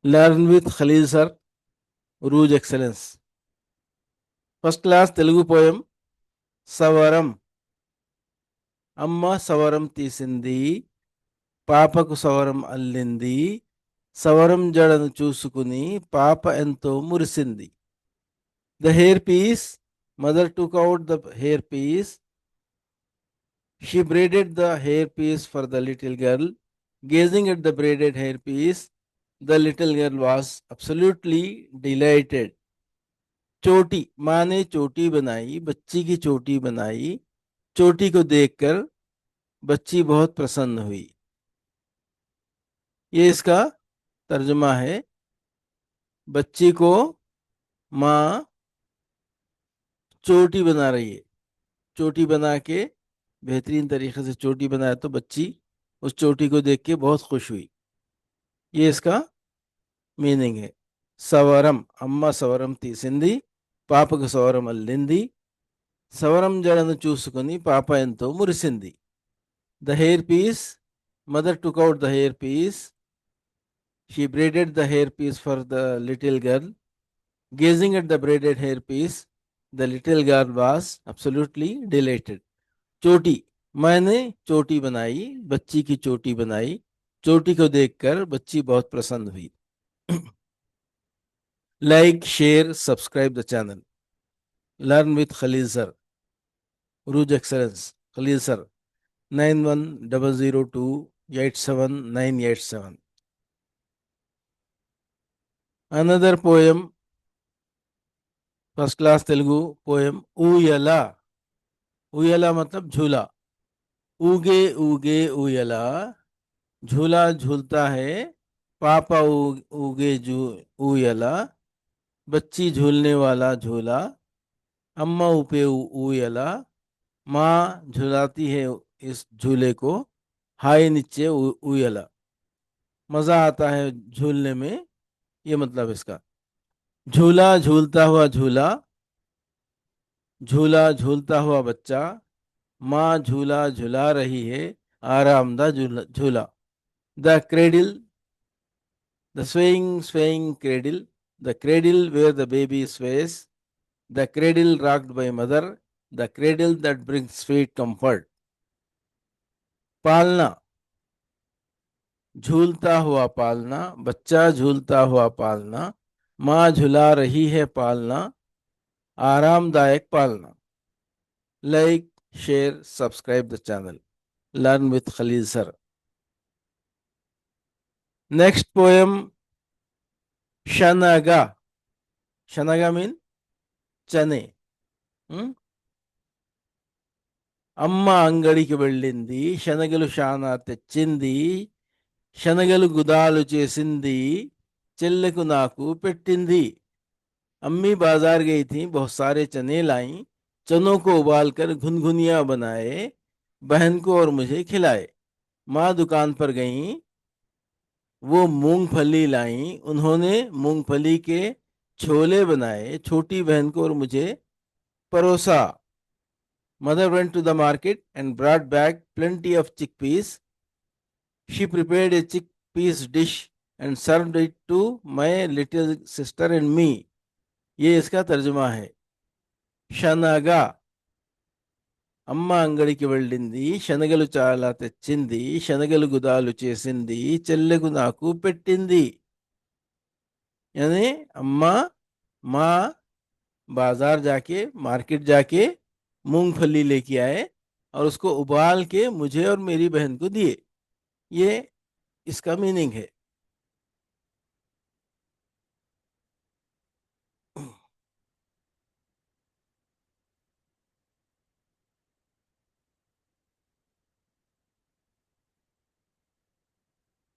Learn with Khaleel sir, రూజ్ excellence. First class Telugu poem సవరం. అమ్మ సవరం తీసింది, పాపకు సవరం అల్లింది, సవరం జడను చూసుకుని పాప ఎంతో మురిసింది. The hair piece, mother took out the hair piece. She braided the hairpiece for the little girl. Gazing at the braided hairpiece, the little girl was absolutely delighted. चोटी, माँ ने चोटी बनाई, बच्ची की चोटी बनाई. चोटी को देखकर बच्ची बहुत प्रसन्न हुई. ये इसका तर्जुमा है. बच्ची को माँ चोटी बना रही है. चोटी बना के बेहतरीन तरीके से चोटी बनाया तो बच्ची उस चोटी को देख के बहुत खुश हुई. ये इसका మీనింగ్ है. సవరం, అమ్మ సవరం తీసింది, పాపకు సవరం అల్లింది, సవరం జడను చూసుకుని పాప ఎంతో మురిసింది. The hair piece, mother took out the hair piece. She braided the hair piece for the little girl. Gazing at the braided hair piece, the little girl was absolutely delighted. चोटी, मैंने चोटी बनाई, बच्ची की चोटी बनाई. चोटी को देखकर बच्ची बहुत प्रसन्न हुई. Like, share, subscribe the channel. Learn with Khalil sir. Uruj Excellence. Khalil sir. 9100287987. Another poem, first class Telugu poem, Uyala. Uyala मतलब झूला. उगे उगे उयला, झूला झूलता है, पापा उगे उयला, बच्ची झूलने वाला झूला, अम्मा उपे उयला, माँ झुलाती है इस झूले को, हाय नीचे उयला. मजा आता है झूलने में, ये मतलब इसका. झूला झूलता हुआ झूला, झूला झूलता हुआ बच्चा, माँ झूला झुला रही है, आरामदा झूला. The cradle, the swaying cradle, the cradle where the baby sways, the cradle rocked by mother, the cradle that brings sweet comfort. पालना, झूलता हुआ पालना, बच्चा झूलता हुआ पालना, माँ झुला रही है पालना, आरामदायक पालना. Like, share, subscribe the channel. Learn with Khalil sir. Next poem, Shanaga. Shanaga mean chane. అమ్మ అంగడికి వెళ్ళింది, శనగలు శానా తెచ్చింది, శనగలు గుదాలు చేసింది, చెల్లెకు నాకు పెట్టింది. अम्मी बाजार गई थी, बहुत सारे चने लाई, चनों को उबाल कर घुनघुनिया बनाए, बहन को और मुझे खिलाए. माँ दुकान पर गई, वो मूंगफली लाई, उन्होंने मूंगफली के छोले बनाए, छोटी बहन को और मुझे परोसा. Mother went to the market and brought back plenty of chickpeas. She prepared a chickpeas dish and served it to my little sister and me. ये इसका तर्जुमा है. షనగా, అమ్మ అంగడికి వెళ్ళింది, శనగలు చాలా తెచ్చింది, శనగలు గుదాలు చేసింది, చెల్లెకు నాకు పెట్టింది. यानी अम्मा, माँ बाजार जाके, मार्केट जाके मूंगफली लेके आए और उसको उबाल के मुझे और मेरी बहन को दिए. ये इसका मीनिंग है.